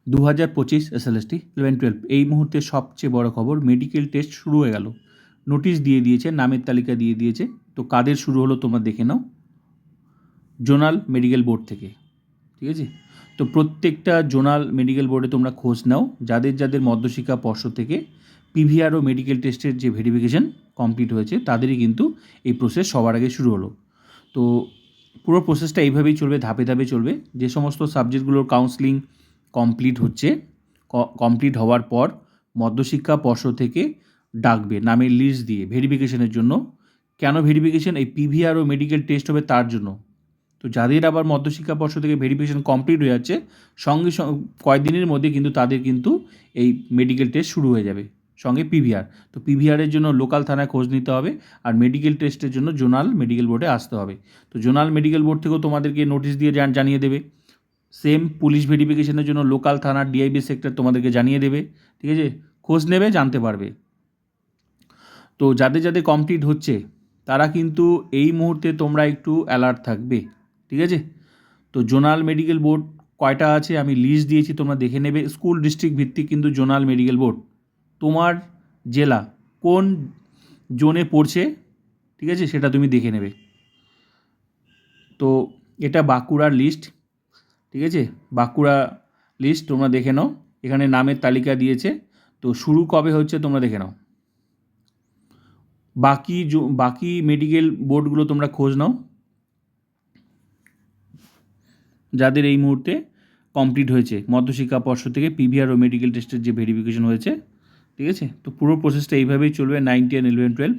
2025 SLST 11-12 এই মুহূর্তে সবচেয়ে বড় খবর, মেডিকেল টেস্ট শুরু হয়ে গেল। নোটিশ দিয়ে দিয়েছে, নামের তালিকা দিয়ে দিয়েছে। তো কাদের শুরু হলো তোমরা দেখে নাও, জোনাল মেডিকেল বোর্ড থেকে। ঠিক আছে, তো প্রত্যেকটা জোনাল মেডিকেল বোর্ডে তোমরা খোঁজ নাও, যাদের যাদের মধ্যশিক্ষা পর্ষদ থেকে পিভিআর ও মেডিকেল টেস্টের যে ভেরিফিকেশন কমপ্লিট হয়েছে তাদেরই কিন্তু এই প্রসেস সবার আগে শুরু হলো। তো পুরো প্রসেসটা এইভাবেই চলবে, ধাপে ধাপে চলবে। যে সমস্ত সাবজেক্টগুলোর কাউন্সেলিং কমপ্লিট হচ্ছে, কমপ্লিট হওয়ার পর মধ্যশিক্ষা পর্ষদ থেকে ডাকবে নামের লিস্ট দিয়ে ভেরিফিকেশনের জন্য। কেন ভেরিফিকেশন? এই পিভিআর ও মেডিকেল টেস্ট হবে তার জন্য। তো যাদের আবার মধ্যশিক্ষা পর্ষদ থেকে ভেরিফিকেশন কমপ্লিট হয়ে যাচ্ছে, সঙ্গে কয়েকদিনের মধ্যে কিন্তু তাদের কিন্তু এই মেডিকেল টেস্ট শুরু হয়ে যাবে, সঙ্গে পিভিআর। তো পিভিআরের জন্য লোকাল থানায় খোঁজ নিতে হবে, আর মেডিকেল টেস্টের জন্য জোনাল মেডিকেল বোর্ডে আসতে হবে। তো জোনাল মেডিকেল বোর্ড থেকেও তোমাদেরকে নোটিশ দিয়ে জানিয়ে দেবে। সেম পুলিশ ভেরিফিকেশনের জন্য লোকাল থানার ডিআইবি সেক্টর তোমাদেরকে জানিয়ে দেবে। ঠিক আছে, খোঁজ নেবে, জানতে পারবে। তো যাদের যাদের কমপ্লিট হচ্ছে তারা কিন্তু এই মুহূর্তে তোমরা একটু অ্যালার্ট থাকবে। ঠিক আছে, তো জোনাল মেডিকেল বোর্ড কয়টা আছে আমি লিস্ট দিয়েছি, তোমরা দেখে নেবে। স্কুল ডিস্ট্রিক্ট ভিত্তিক কিন্তু জোনাল মেডিকেল বোর্ড। তোমার জেলা কোন জোনে পড়ছে, ঠিক আছে, সেটা তুমি দেখে নেবে। তো এটা বাঁকুড়ার লিস্ট। ঠিক আছে, বাঁকুড়া লিস্ট তোমরা দেখে নাও, এখানে নামের তালিকা দিয়েছে। তো শুরু কবে হচ্ছে তোমরা দেখে নাও। বাকি মেডিকেল বোর্ডগুলো তোমরা খোঁজ নাও, যাদের এই মুহূর্তে কমপ্লিট হয়েছে মধ্যশিক্ষা পর্ষদ থেকে পিভিআর ও মেডিকেল টেস্টের যে ভেরিফিকেশন হয়েছে। ঠিক আছে, তো পুরো প্রসেসটা এইভাবেই চলবে 9, 10, 11, 12।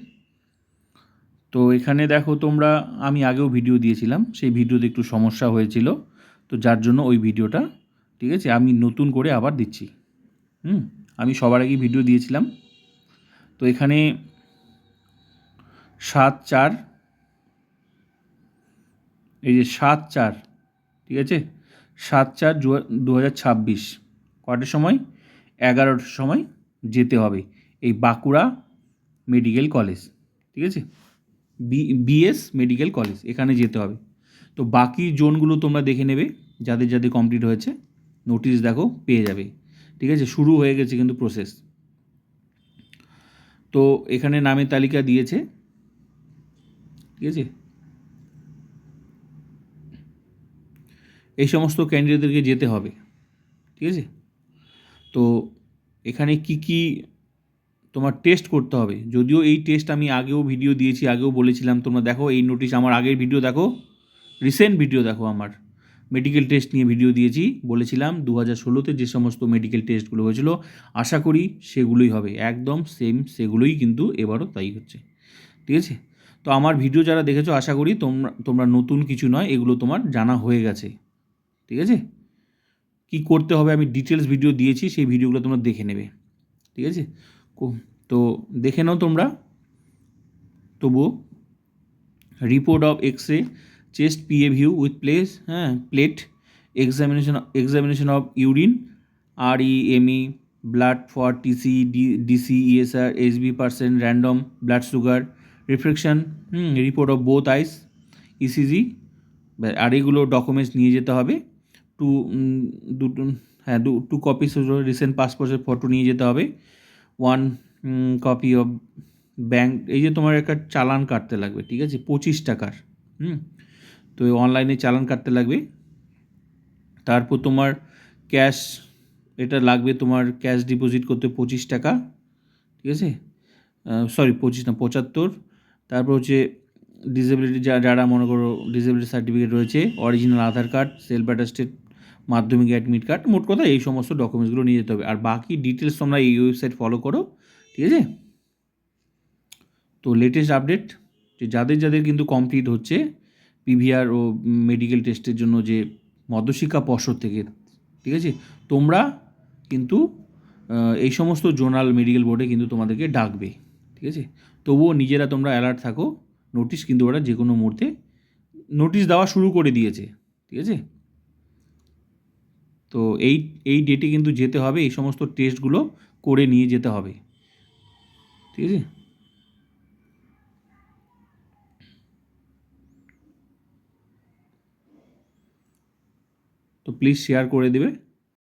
তো এখানে দেখো তোমরা, আমি আগেও ভিডিও দিয়েছিলাম, সেই ভিডিওতে একটু সমস্যা হয়েছিল, তো যার জন্য ওই ভিডিওটা, ঠিক আছে, আমি নতুন করে আবার দিচ্ছি। আমি সবার আগেই ভিডিও দিয়েছিলাম। তো এখানে 7/4, এই যে 7/4, ঠিক আছে, 7/4/2026 কটার সময়? 11টার সময় যেতে হবে এই বাঁকুড়া মেডিকেল কলেজ। ঠিক আছে, বিএস মেডিকেল কলেজ, এখানে যেতে হবে। তো বাকি জোনগুলো তোমরা দেখে নেবে, যাদের যাদের কমপ্লিট হয়েছে নোটিশ দেখো পেয়ে যাবে। ঠিক আছে, শুরু হয়ে গেছে কিন্তু প্রসেস। তো এখানে নামের তালিকা দিয়েছে। ঠিক আছে, এই সমস্ত ক্যান্ডিডেটদেরকে যেতে হবে। ঠিক আছে, তো এখানে কি কি তোমার টেস্ট করতে হবে, যদিও এই টেস্ট আমি আগেও ভিডিও দিয়েছি, আগেও বলেছিলাম। তোমরা দেখো এই নোটিশ, আমার আগের ভিডিও দেখো, রিসেন্ট ভিডিও দেখো, আমার মেডিকেল টেস্ট নিয়ে ভিডিও দিয়েছি। বলেছিলাম 2016-তে যে সমস্ত মেডিকেল টেস্টগুলো হয়েছিল, আশা করি সেগুলোই হবে, একদম সেম সেগুলোই কিন্তু এবারও তাই হচ্ছে। ঠিক আছে, তো আমার ভিডিও যারা দেখেছো আশা করি তোমরা নতুন কিছু নয়, এগুলো তোমার জানা হয়ে গেছে। ঠিক আছে, কি করতে হবে আমি ডিটেলস ভিডিও দিয়েছি, সেই ভিডিওগুলো তোমরা দেখে নেবে। ঠিক আছে, তো দেখে নাও তোমরা। তবুও report of X-ray, chest PA view with plate, examination of urine, REME, blood for TC, DC, ESR, HB%, random blood sugar, reflection, report of both eyes, ECG, আর এগুলো ডকুমেন্টস নিয়ে যেতে হবে। টু কপিস রিসেন্ট পাসপোর্টের photo নিয়ে যেতে হবে। 1 copy of bank, এই যে তোমার একটা চালান কাটতে লাগবে, ঠিক আছে, 25 টাকার। তো অনলাইনে চালান কাটতে লাগবে। তারপর তোমার ক্যাশ, এটা লাগবে তোমার ক্যাশ ডিপোজিট করতে 25 টাকা। ঠিক আছে, সরি 25 না 75। তারপর হচ্ছে ডিসেবিলিটি, যারা মনে করো ডিসেবিলিটি সার্টিফিকেট রয়েছে, অরিজিনাল আধার কার্ড, সেলফ অ্যাটাস্টেড মাধ্যমিক অ্যাডমিট কার্ড, মোট কথা এই সমস্ত ডকুমেন্টসগুলো নিয়ে যেতে হবে। আর বাকি ডিটেলস তোমরা এই ওয়েবসাইট ফলো করো। ঠিক আছে, তো লেটেস্ট আপডেট, যে যাদের যাদের কিন্তু কমপ্লিট হচ্ছে পিভিআর ও মেডিকেল টেস্টের জন্য যে মধ্যশিক্ষা পর্ষদ থেকে, ঠিক আছে, তোমরা কিন্তু এই সমস্ত জোনাল মেডিকেল বোর্ডে কিন্তু তোমাদেরকে ডাকবে। ঠিক আছে, তবুও নিজেরা তোমরা অ্যালার্ট থাকো। নোটিশ কিন্তু ওরা যে কোনো মুহূর্তে নোটিশ দেওয়া শুরু করে দিয়েছে। ঠিক আছে, তো এই ডেটে কিন্তু যেতে হবে, এই সমস্ত টেস্টগুলো করে নিয়ে যেতে হবে। ঠিক আছে, তো প্লিজ শেয়ার করে দেবে।